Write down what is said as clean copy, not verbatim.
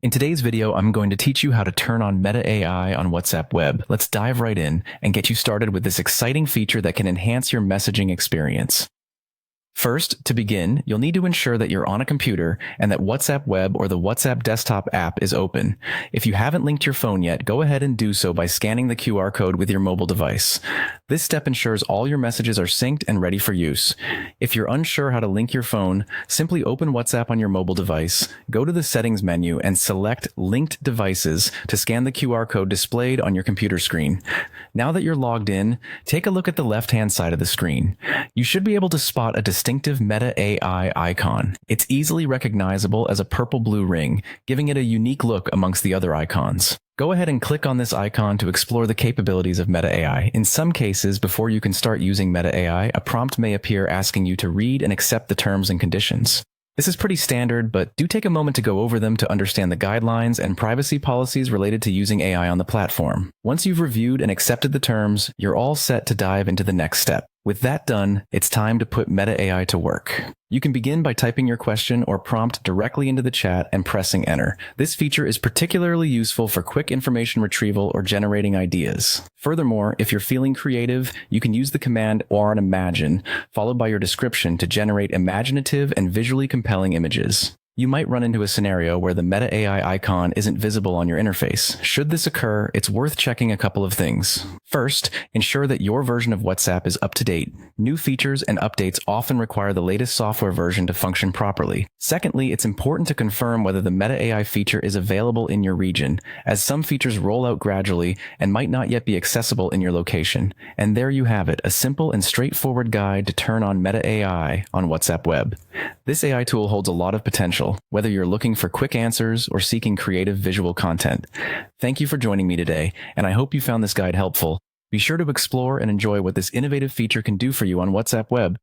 In today's video, I'm going to teach you how to turn on Meta AI on WhatsApp Web. Let's dive right in and get you started with this exciting feature that can enhance your messaging experience. First, to begin, you'll need to ensure that you're on a computer and that WhatsApp Web or the WhatsApp desktop app is open. If you haven't linked your phone yet, go ahead and do so by scanning the QR code with your mobile device. This step ensures all your messages are synced and ready for use. If you're unsure how to link your phone, simply open WhatsApp on your mobile device, go to the Settings menu, and select Linked Devices to scan the QR code displayed on your computer screen. Now that you're logged in, take a look at the left-hand side of the screen. You should be able to spot a distinctive Meta AI icon. It's easily recognizable as a purple-blue ring, giving it a unique look amongst the other icons. Go ahead and click on this icon to explore the capabilities of Meta AI. In some cases, before you can start using Meta AI, a prompt may appear asking you to read and accept the terms and conditions. This is pretty standard, but do take a moment to go over them to understand the guidelines and privacy policies related to using AI on the platform. Once you've reviewed and accepted the terms, you're all set to dive into the next step. With that done, it's time to put Meta AI to work. You can begin by typing your question or prompt directly into the chat and pressing enter. This feature is particularly useful for quick information retrieval or generating ideas. Furthermore, if you're feeling creative, you can use the command imagine, followed by your description to generate imaginative and visually compelling images. You might run into a scenario where the Meta AI icon isn't visible on your interface. Should this occur, it's worth checking a couple of things. First, ensure that your version of WhatsApp is up to date. New features and updates often require the latest software version to function properly. Secondly, it's important to confirm whether the Meta AI feature is available in your region, as some features roll out gradually and might not yet be accessible in your location. And there you have it, a simple and straightforward guide to turn on Meta AI on WhatsApp Web. This AI tool holds a lot of potential, whether you're looking for quick answers or seeking creative visual content. Thank you for joining me today, and I hope you found this guide helpful. Be sure to explore and enjoy what this innovative feature can do for you on WhatsApp Web.